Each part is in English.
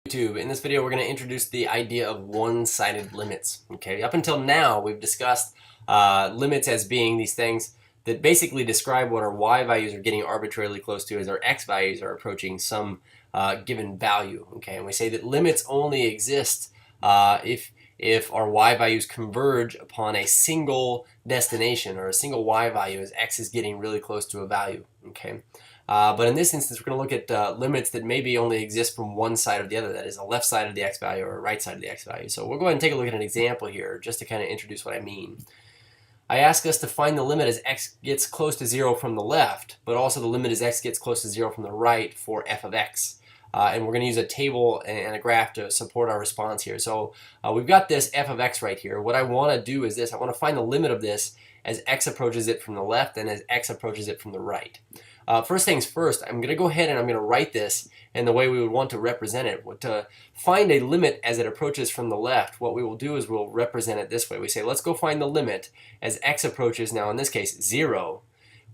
YouTube. In this video, we're going to introduce the idea of one-sided limits. Okay, up until now, we've discussed limits as being these things that basically describe what our y values are getting arbitrarily close to as our x values are approaching some given value. Okay, and we say that limits only exist if our y values converge upon a single destination or a single y value as x is getting really close to a value. Okay. But in this instance, we're going to look at limits that maybe only exist from one side or the other, that is, a left side of the x value or a right side of the x value. So we'll go ahead and take a look at an example here just to kind of introduce what I mean. I ask us to find the limit as x gets close to 0 from the left, but also the limit as x gets close to 0 from the right for f of x. And we're going to use a table and a graph to support our response here. So we've got this f of x right here. What I want to do is this. I want to find the limit of this as x approaches it from the left and as x approaches it from the right. First things first, I'm going to go ahead and I'm going to write this in the way we would want to represent it. To find a limit as it approaches from the left, what we will do is we'll represent it this way. We say, let's go find the limit as x approaches, now in this case, 0.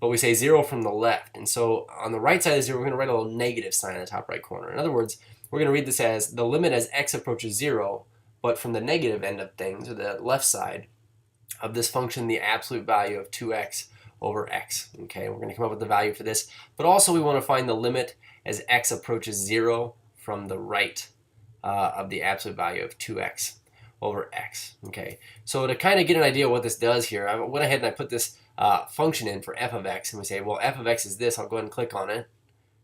But we say 0 from the left. And so on the right side of 0, we're going to write a little negative sign in the top right corner. In other words, we're going to read this as the limit as x approaches 0, but from the negative end of things, or the left side of this function, the absolute value of 2x over x. Okay, we're going to come up with the value for this, but also we want to find the limit as x approaches 0 from the right of the absolute value of 2x over x. Okay, so to kind of get an idea of what this does here, I went ahead and I put this function in for f of x, and we say, well, f of x is this. I'll go ahead and click on it,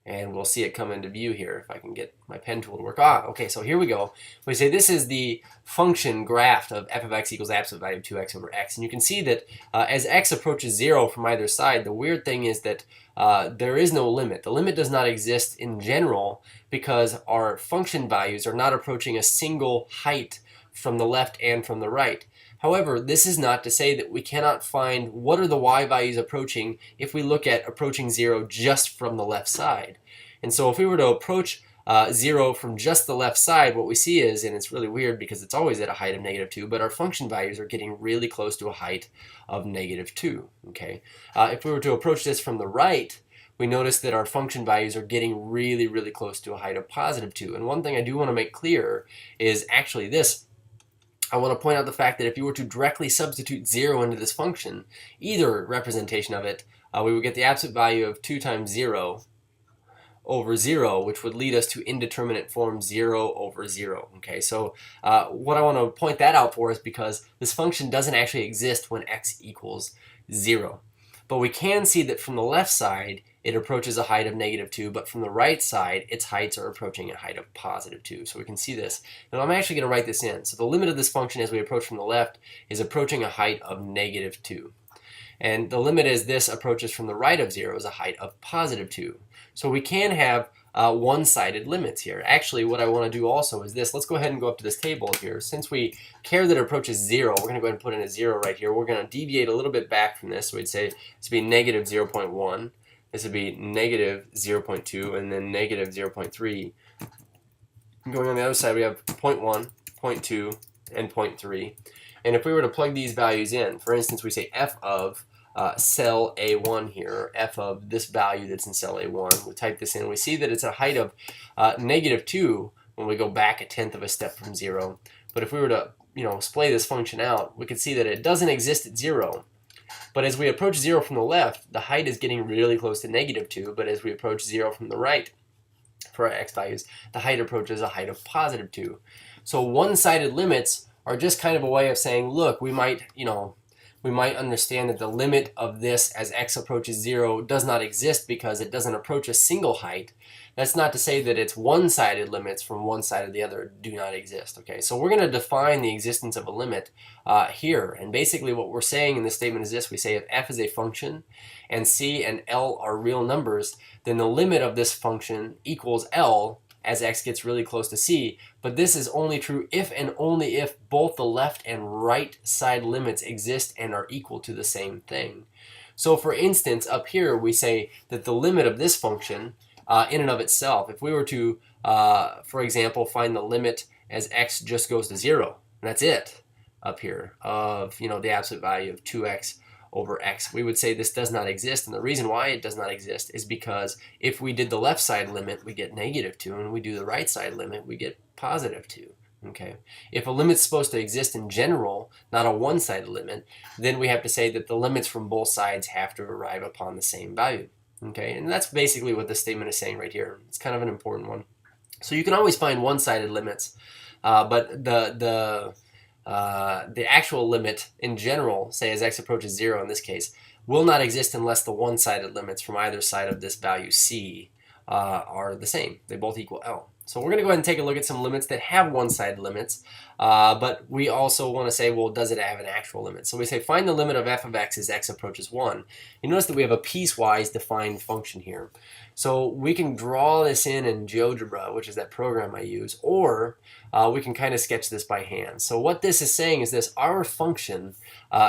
and we'll see it come into view here if I can get my pen tool to work. Okay, so here we go. We say this is the function graph of f of x equals absolute value of 2x over x. And you can see that as x approaches 0 from either side, the weird thing is that there is no limit. The limit does not exist in general because our function values are not approaching a single height from the left and from the right. However, this is not to say that we cannot find what are the y values approaching if we look at approaching 0 just from the left side. And so if we were to approach 0 from just the left side, what we see is, and it's really weird because it's always at a height of -2, but our function values are getting really close to a height of -2. Okay? If we were to approach this from the right, we notice that our function values are getting really close to a height of +2. And one thing I do want to make clear is actually this. I want to point out the fact that if you were to directly substitute 0 into this function, either representation of it, we would get the absolute value of 2 times 0 over 0, which would lead us to indeterminate form 0 over 0. Okay, so what I want to point that out for is because this function doesn't actually exist when x equals 0. But we can see that from the left side, it approaches a height of -2, but from the right side, its heights are approaching a height of +2. So we can see this. Now I'm actually going to write this in. So the limit of this function as we approach from the left is approaching a height of -2. And the limit as this approaches from the right of 0 is a height of +2. So we can have one-sided limits here. Actually, what I want to do also is this. Let's go ahead and go up to this table here. Since we care that it approaches 0, we're going to go ahead and put in a 0 right here. We're going to deviate a little bit back from this. So we'd say this would be -0.1. This would be -0.2, and then -0.3. Going on the other side, we have 0.1, 0.2, and 0.3. And if we were to plug these values in, for instance, we say f of cell A1 here, or f of this value that's in cell A1. We type this in, we see that it's a height of -2 when we go back a tenth of a step from 0. But if we were to, splay this function out, we could see that it doesn't exist at 0. But as we approach 0 from the left, the height is getting really close to -2. But as we approach 0 from the right, for our x values, the height approaches a height of +2. So one-sided limits are just kind of a way of saying, look, we might understand that the limit of this as x approaches 0 does not exist because it doesn't approach a single height. That's not to say that it's one-sided limits from one side or the other do not exist. Okay, so we're going to define the existence of a limit here. And basically what we're saying in this statement is this. We say if f is a function and c and l are real numbers, then the limit of this function equals l as x gets really close to c, but this is only true if and only if both the left and right side limits exist and are equal to the same thing. So for instance, up here we say that the limit of this function in and of itself, if we were to, for example, find the limit as x just goes to 0, and that's it up here, of the absolute value of 2x over x. We would say this does not exist, and the reason why it does not exist is because if we did the left side limit, we get -2, and we do the right side limit, we get +2. Okay. If a limit's supposed to exist in general, not a one-sided limit, then we have to say that the limits from both sides have to arrive upon the same value. Okay, and that's basically what this statement is saying right here. It's kind of an important one. So you can always find one-sided limits, but the actual limit in general, say as x approaches 0 in this case, will not exist unless the one-sided limits from either side of this value c are the same. They both equal L. So we're going to go ahead and take a look at some limits that have one-sided limits, but we also want to say, well, does it have an actual limit? So we say find the limit of f of x as x approaches 1. You notice that we have a piecewise defined function here. So we can draw this in GeoGebra, which is that program I use, or we can kind of sketch this by hand. So what this is saying is this: our function,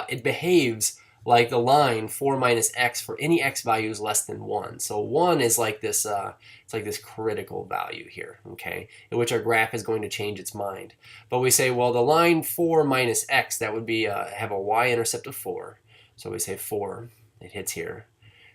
it behaves like the line 4 minus x for any x values less than 1. So 1 is like this, it's like this critical value here, okay, in which our graph is going to change its mind. But we say, well, the line 4 minus x, that would be have a y-intercept of 4. So we say 4, it hits here,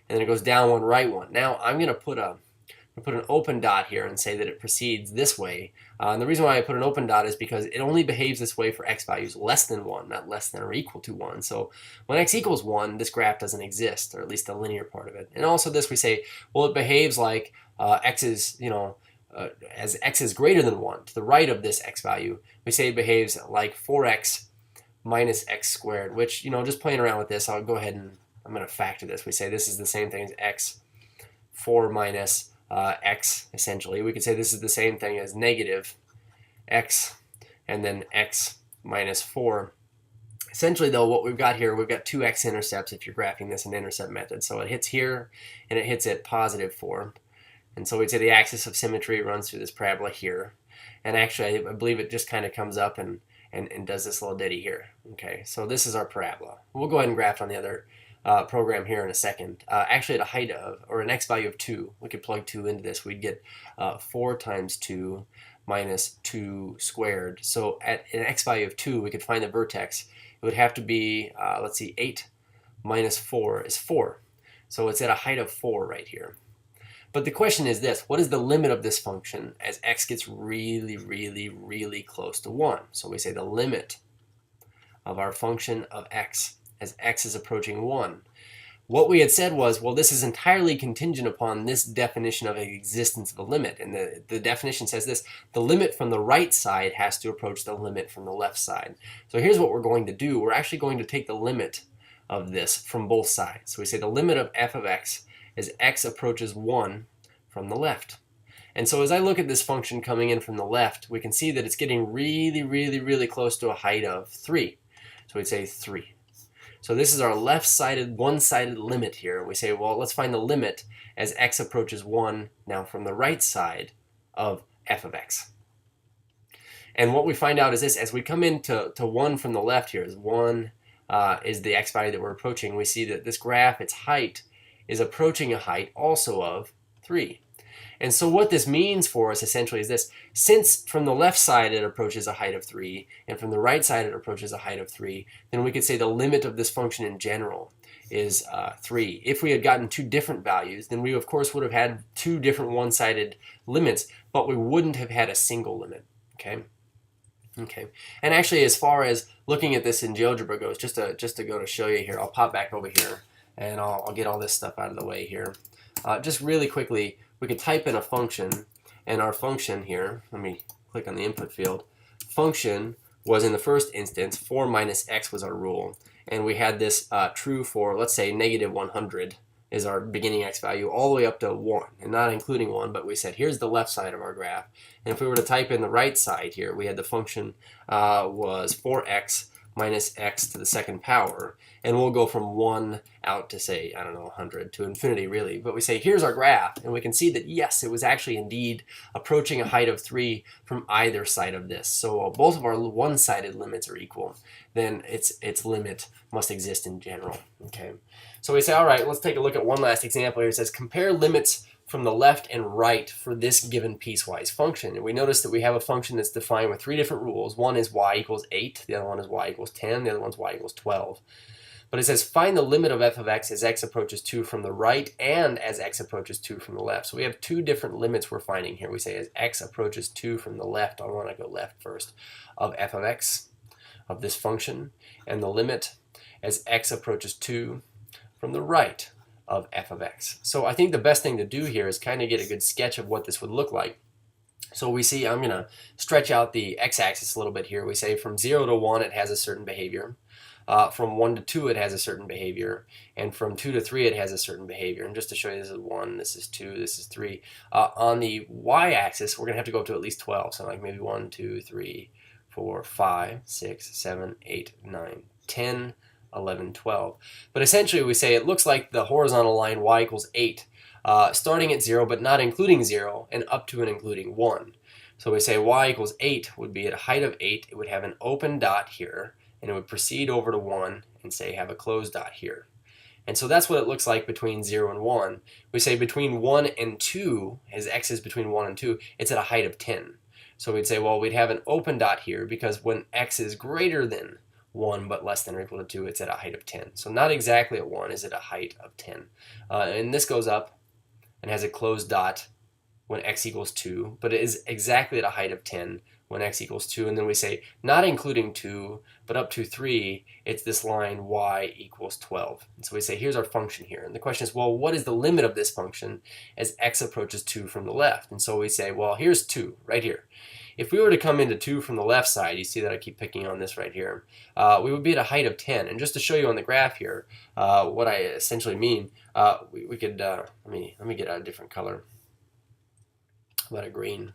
and then it goes down 1, right 1. Now I'm going to put an open dot here and say that it proceeds this way. And the reason why I put an open dot is because it only behaves this way for x values less than 1, not less than or equal to 1. So when x equals 1, this graph doesn't exist, or at least the linear part of it. And also this we say, well, it behaves like x is, as x is greater than 1, to the right of this x value, we say it behaves like 4x minus x squared, which, just playing around with this, I'll go ahead and I'm going to factor this. We say this is the same thing as x 4 minus x, essentially. We could say this is the same thing as negative x and then x minus 4. Essentially, though, what we've got here, we've got two x-intercepts if you're graphing this in intercept method. So it hits here, and it hits at +4. And so we'd say the axis of symmetry runs through this parabola here. And actually, I believe it just kind of comes up and does this little ditty here. Okay, so this is our parabola. We'll go ahead and graph on the other program here in a second. Actually, at a height of, or an x value of 2, we could plug 2 into this. We'd get 4 times 2 minus 2 squared. So at an x value of 2, we could find the vertex. It would have to be, let's see, 8 minus 4 is 4. So it's at a height of 4 right here. But the question is this: what is the limit of this function as x gets really, really, really close to 1? So we say the limit of our function of x as x is approaching 1. What we had said was, well, this is entirely contingent upon this definition of the existence of a limit. And the definition says this: the limit from the right side has to approach the limit from the left side. So here's what we're going to do. We're actually going to take the limit of this from both sides. So we say the limit of f of x as x approaches 1 from the left. And so as I look at this function coming in from the left, we can see that it's getting really, really, really close to a height of 3. So we'd say 3. So this is our left-sided, one-sided limit here. We say, well, let's find the limit as x approaches 1 now from the right side of f of x. And what we find out is this: as we come into 1 from the left here, is 1 is the x value that we're approaching, we see that this graph, its height, is approaching a height also of 3. And so what this means for us essentially is this: since from the left side it approaches a height of 3, and from the right side it approaches a height of 3, then we could say the limit of this function in general is 3. If we had gotten two different values, then we of course would have had two different one-sided limits, but we wouldn't have had a single limit. Okay. And actually, as far as looking at this in GeoGebra goes, just to go to show you here, I'll pop back over here and I'll get all this stuff out of the way here. Just really quickly, we could type in a function, and our function here, let me click on the input field. Function was, in the first instance, 4 minus x was our rule, and we had this true for, let's say, -100 is our beginning x value, all the way up to 1, and not including 1, but we said here's the left side of our graph. And if we were to type in the right side here, we had the function was 4x minus x to the second power, and we'll go from 1 out to, say, I don't know, 100 to infinity really. But we say here's our graph, and we can see that yes, it was actually indeed approaching a height of 3 from either side of this. So both of our one-sided limits are equal, then its limit must exist in general. Okay, so we say, all right, let's take a look at one last example here. It says compare limits from the left and right for this given piecewise function. And we notice that we have a function that's defined with 3 different rules. One is y equals 8, the other one is y equals 10, the other one's y equals 12. But it says find the limit of f of x as x approaches 2 from the right and as x approaches 2 from the left. So we have two different limits we're finding here. We say as x approaches 2 from the left, I want to go left first, of f of x, of this function, and the limit as x approaches 2 from the right of f of x. So I think the best thing to do here is kind of get a good sketch of what this would look like. So we see, I'm going to stretch out the x-axis a little bit here. We say from 0 to 1 it has a certain behavior. From 1 to 2 it has a certain behavior. And from 2 to 3 it has a certain behavior. And just to show you, this is 1, this is 2, this is 3. On the y-axis we're going to have to go up to at least 12. So like maybe 1, 2, 3, 4, 5, 6, 7, 8, 9, 10, 11, 12. But essentially we say it looks like the horizontal line y equals 8. Starting at 0 but not including 0 and up to and including 1. So we say y equals 8 would be at a height of 8. It would have an open dot here and it would proceed over to 1 and say have a closed dot here. And so that's what it looks like between 0 and 1. We say between 1 and 2, as x is between 1 and 2, it's at a height of 10. So we'd say, well, we'd have an open dot here because when x is greater than 1 but less than or equal to 2, it's at a height of 10. So not exactly at 1 is it a height of 10. And this goes up and has a closed dot when x equals 2, but it is exactly at a height of 10 when x equals 2. And then we say not including 2, but up to 3, it's this line y equals 12. And so we say here's our function here. And the question is, well, what is the limit of this function as x approaches 2 from the left? And so we say, well, here's 2 right here. If we were to come into 2 from the left side, you see that I keep picking on this right here, we would be at a height of 10. And just to show you on the graph here what I essentially mean, we could, let me get a different color. How about a green?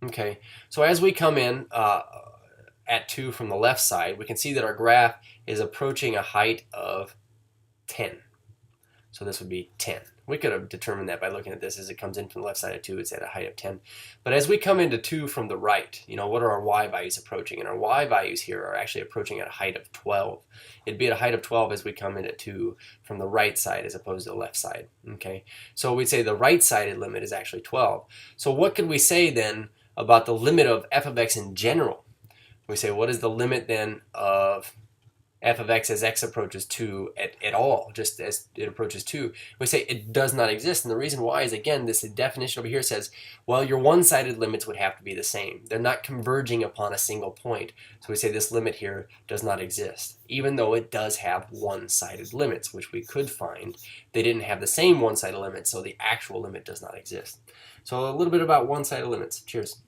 Okay, so as we come in at 2 from the left side, we can see that our graph is approaching a height of 10. So this would be 10. We could have determined that by looking at this. As it comes in from the left side of 2, it's at a height of 10. But as we come into 2 from the right, what are our y values approaching? And our y values here are actually approaching at a height of 12. It'd be at a height of 12 as we come into 2 from the right side as opposed to the left side. Okay, so we'd say the right-sided limit is actually 12. So what could we say then about the limit of f of x in general? We say, what is the limit then of f of x as x approaches 2 at all, just as it approaches 2? We say it does not exist. And the reason why is, again, this definition over here says, well, your one-sided limits would have to be the same. They're not converging upon a single point. So we say this limit here does not exist, even though it does have one-sided limits, which we could find. They didn't have the same one-sided limits, so the actual limit does not exist. So a little bit about one-sided limits. Cheers.